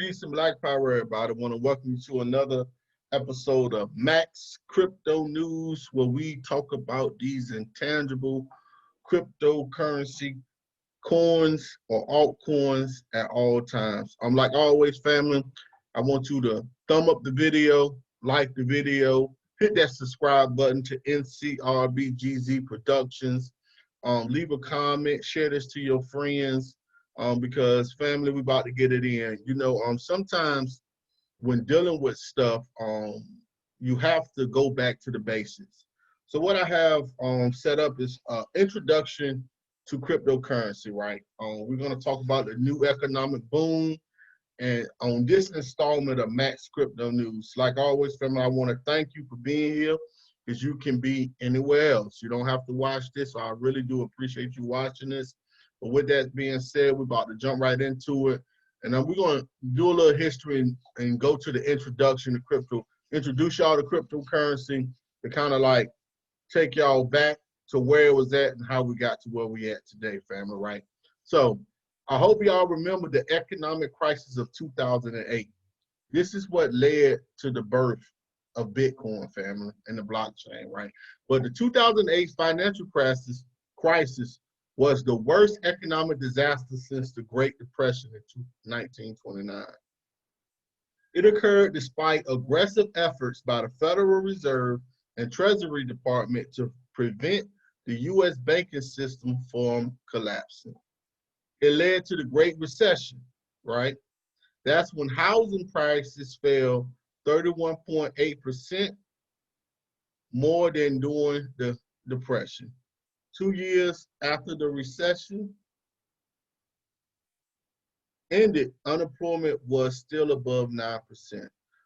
Peace and Black Power, everybody. I want to welcome you to another episode of Max Crypto News, where we talk about these intangible cryptocurrency coins or altcoins at all times. Like always, family, I want you to thumb up the video, like the video, hit that subscribe button to NCRBGZ Productions. Leave a comment, share this to your friends. Because family, we about to get it in. Sometimes when dealing with stuff, you have to go back to the basics. So what I have set up is introduction to cryptocurrency, right? We're going to talk about the new economic boom. And on this installment of Max Crypto News, like always, family, I want to thank you for being here, because you can be anywhere else. You don't have to watch this. So I really do appreciate you watching this. But with that being said, we're about to jump right into it. And then we're going to do a little history and go to the introduction to crypto, introduce y'all to cryptocurrency to kind of like take y'all back to where it was at and how we got to where we at today, family, right? So I hope y'all remember the economic crisis of 2008. This is what led to the birth of Bitcoin, family, and the blockchain, right? But the 2008 financial crisis was the worst economic disaster since the Great Depression in 1929. It occurred despite aggressive efforts by the Federal Reserve and Treasury Department to prevent the U.S. banking system from collapsing. It led to the Great Recession, right? That's when housing prices fell 31.8% more than during the Depression. 2 years after the recession ended, unemployment was still above 9%.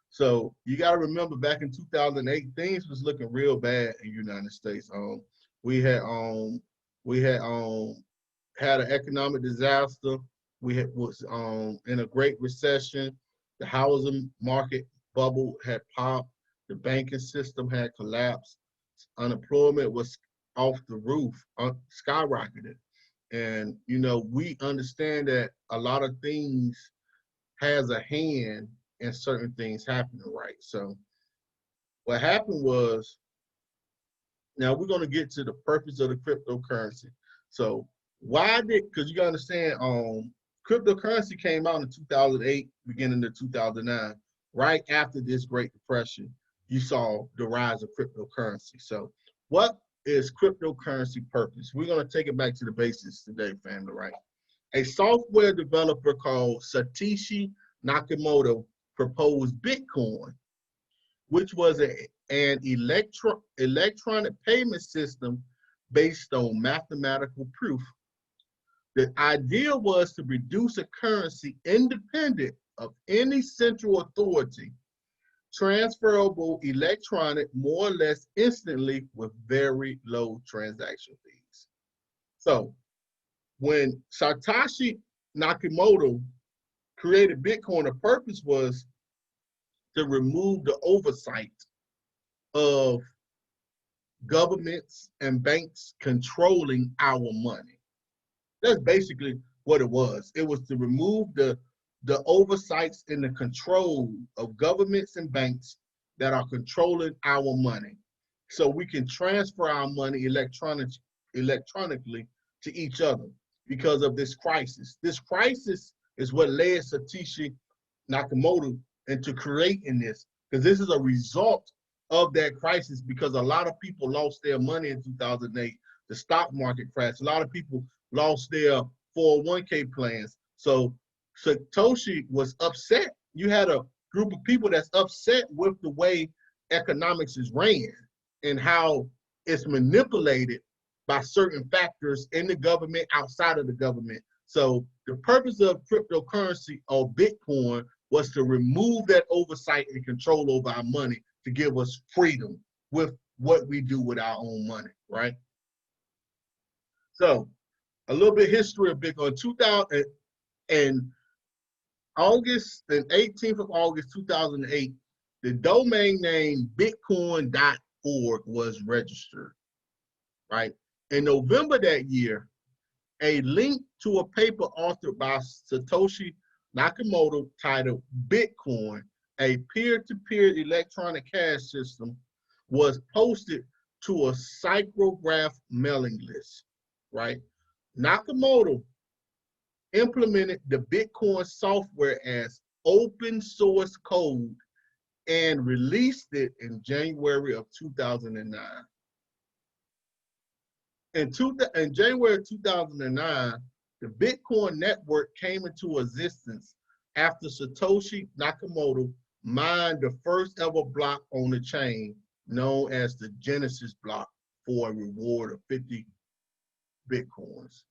So you got to remember, back in 2008, things was looking real bad in the United States. We had an economic disaster. We was in a great recession. The housing market bubble had popped. The banking system had collapsed. Unemployment was off the roof, skyrocketed. And, we understand that a lot of things has a hand in certain things happening, right? So what happened was, now we're going to get to the purpose of the cryptocurrency. So because you got to understand, cryptocurrency came out in 2008, beginning of 2009, right after this Great Depression. You saw the rise of cryptocurrency. So what is cryptocurrency purpose? We're going to take it back to the basics today, family, right? A software developer called Satoshi Nakamoto proposed Bitcoin, which was an electronic payment system based on mathematical proof. The idea was to produce a currency independent of any central authority, transferable electronic more or less instantly with very low transaction fees. So when Satoshi Nakamoto created Bitcoin, the purpose was to remove the oversight of governments and banks controlling our money. That's basically what it was. It was to remove the oversights and the control of governments and banks that are controlling our money, so we can transfer our money electronically to each other because of this crisis. This crisis is what led Satoshi Nakamoto into creating this, because this is a result of that crisis, because a lot of people lost their money in 2008. The stock market crashed. A lot of people lost their 401k plans. So Satoshi was upset. You had a group of people that's upset with the way economics is ran and how it's manipulated by certain factors in the government, outside of the government. So the purpose of cryptocurrency or Bitcoin was to remove that oversight and control over our money, to give us freedom with what we do with our own money, right? So a little bit history of Bitcoin. 2000 and August, the 18th of August 2008, the domain name bitcoin.org was registered, right? In November that year, a link to a paper authored by Satoshi Nakamoto titled Bitcoin, a peer-to-peer electronic cash system, was posted to a psychograph mailing list, right? Nakamoto implemented the Bitcoin software as open source code and released it in January of 2009. In January of 2009, the Bitcoin network came into existence after Satoshi Nakamoto mined the first ever block on the chain, known as the Genesis block, for a reward of 50 Bitcoins.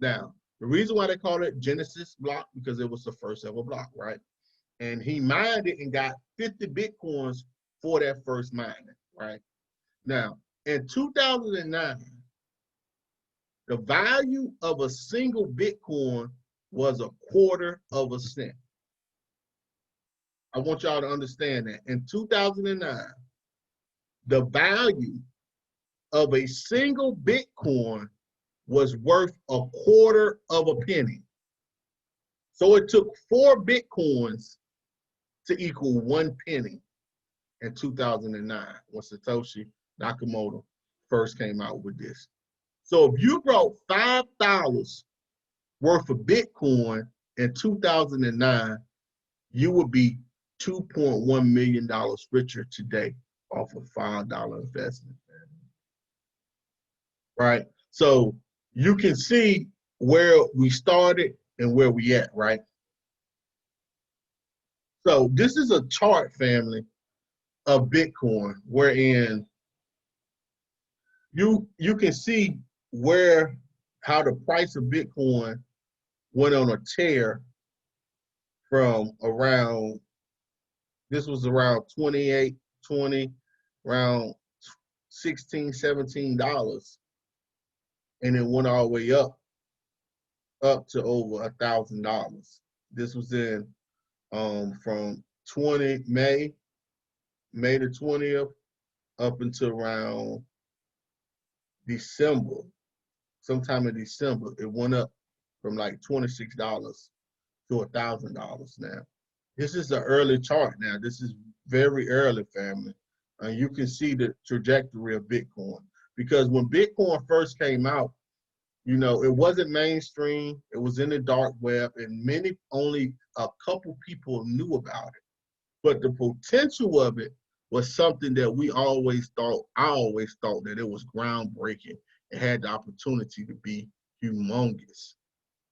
Now, the reason why they call it Genesis block, because it was the first ever block, right? And he mined it and got 50 Bitcoins for that first mining, right? Now, in 2009, the value of a single Bitcoin was a quarter of a cent. I want y'all to understand that. In 2009, the value of a single Bitcoin was worth a quarter of a penny. So it took 4 Bitcoins to equal 1 penny in 2009 when Satoshi Nakamoto first came out with this. So if you brought $5 worth of Bitcoin in 2009, you would be $2.1 million richer today off a $5 investment. Right? So you can see where we started and where we at, right? So this is a chart, family, of Bitcoin, wherein you can see how the price of Bitcoin went on a tear from around, this was around 28, 20, around $16, $17, and it went all the way up to over $1,000. This was in from May the 20th up until around December. Sometime in December, it went up from like $26 to $1,000 now. This is an early chart now. This is very early, family. And you can see the trajectory of Bitcoin. Because when Bitcoin first came out, you know, it wasn't mainstream. It was in the dark web, and only a couple people knew about it. But the potential of it was something that I always thought that it was groundbreaking. It had the opportunity to be humongous,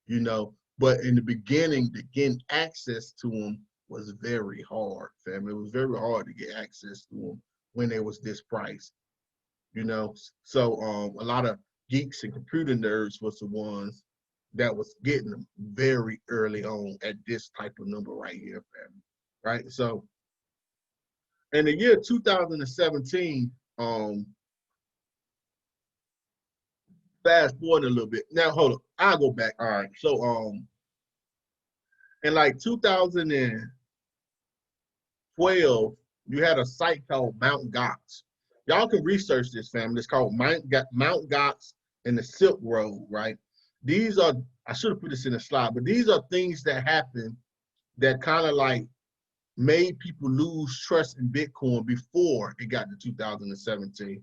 you know. But in the beginning, to get access to them was very hard, family. It was very hard to get access to them when they was this price, you know. So a lot of geeks and computer nerds was the ones that was getting them very early on at this type of number right here, family. Right? So in the year 2017, fast forward a little bit. Now, hold up. I'll go back. All right. So, in like 2012, you had a site called Mount Gox. Y'all can research this, family. It's called Mount Gox and the Silk Road, right? These are, I should have put this in a slide, but these are things that happen that kind of like made people lose trust in Bitcoin before it got to 2017.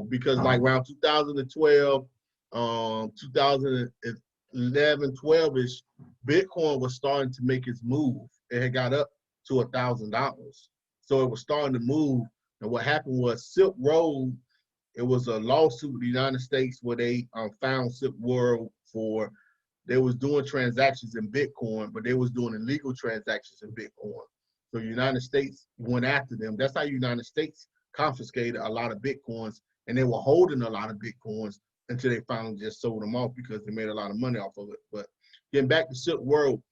Because like around 2012, 2011, 12-ish, Bitcoin was starting to make its move. It had got up to $1,000. So it was starting to move. And what happened was Silk Road, it was a lawsuit with the United States where they found Silk Road for, they was doing transactions in Bitcoin, but they was doing illegal transactions in Bitcoin. So the United States went after them. That's how the United States confiscated a lot of Bitcoins, and they were holding a lot of Bitcoins until they finally just sold them off because they made a lot of money off of it. But getting back to Silk Road,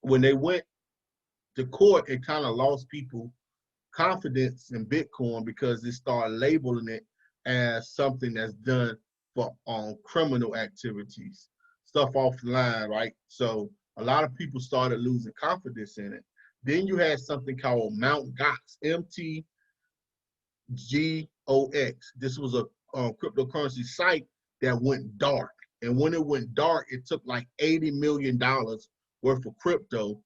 when they went to court, it kind of lost people confidence in Bitcoin because it started labeling it as something that's done for criminal activities, stuff offline, right? So a lot of people started losing confidence in it. Then you had something called Mount Gox, MTGOX. This was a cryptocurrency site that went dark And when it went dark, it took like $80 million worth of crypto,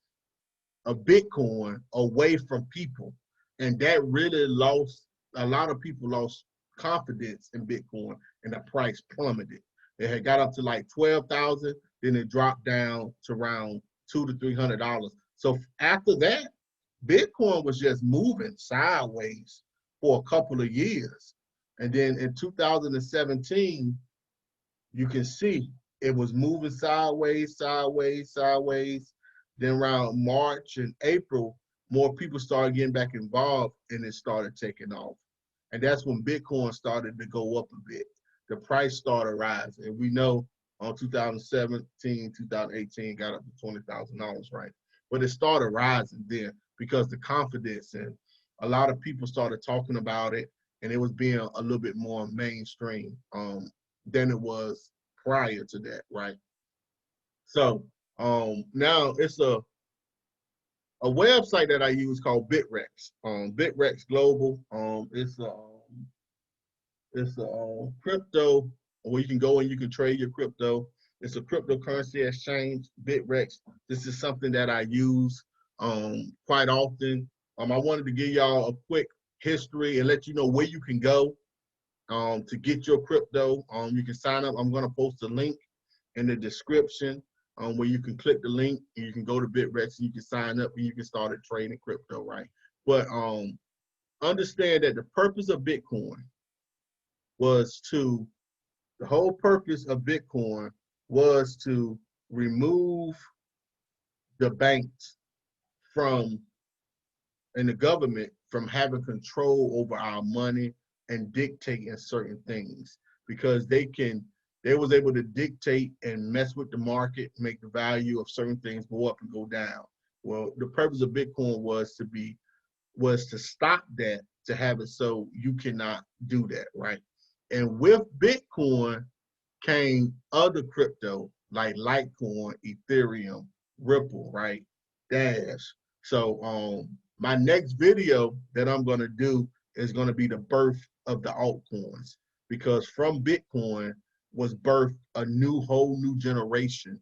of Bitcoin, away from people. And that really a lot of people lost confidence in Bitcoin, and the price plummeted. It had got up to like 12,000, then it dropped down to around $200 to $300. So after that, Bitcoin was just moving sideways for a couple of years. And then in 2017, you can see it was moving sideways, sideways, sideways. Then around March and April, more people started getting back involved, and it started taking off. And that's when Bitcoin started to go up a bit. The price started rising. And we know on 2017, 2018 got up to $20,000, right? But it started rising then because the confidence, and a lot of people started talking about it, and it was being a little bit more mainstream than it was prior to that, right? So now it's a website that I use called Bitrex. Bitrex Global. It's a crypto where you can go and you can trade your crypto. It's a cryptocurrency exchange, Bitrex. This is something that I use quite often. I wanted to give y'all a quick history and let you know where you can go to get your crypto. You can sign up. I'm going to post a link in the description where you can click the link and you can go to Bitrex and you can sign up and you can start trading crypto, right? But understand that the purpose of Bitcoin was the whole purpose of Bitcoin was to remove the banks from, and the government from having control over our money and dictating certain things, because they was able to dictate and mess with the market, make the value of certain things go up and go down. Well, the purpose of Bitcoin was to stop that, to have it so you cannot do that, right? And with Bitcoin came other crypto like Litecoin, Ethereum, Ripple, right? Dash. So my next video that I'm going to do is going to be the birth of the altcoins, because from Bitcoin was birthed a whole new generation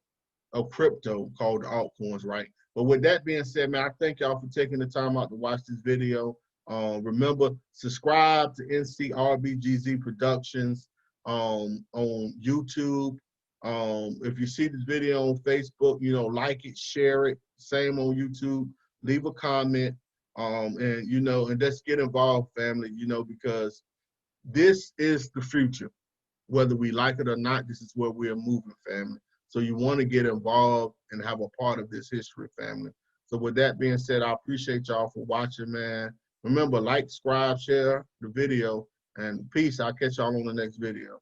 of crypto called the altcoins, right? But with that being said, man, I thank y'all for taking the time out to watch this video. Remember, subscribe to NCRBGZ Productions on YouTube. If you see this video on Facebook, like it, share it. Same on YouTube. Leave a comment, and and let's get involved, family. Because this is the future. Whether we like it or not, this is where we're moving, family. So you want to get involved and have a part of this history, family. So with that being said, I appreciate y'all for watching, man. Remember, like, subscribe, share the video, and peace. I'll catch y'all on the next video.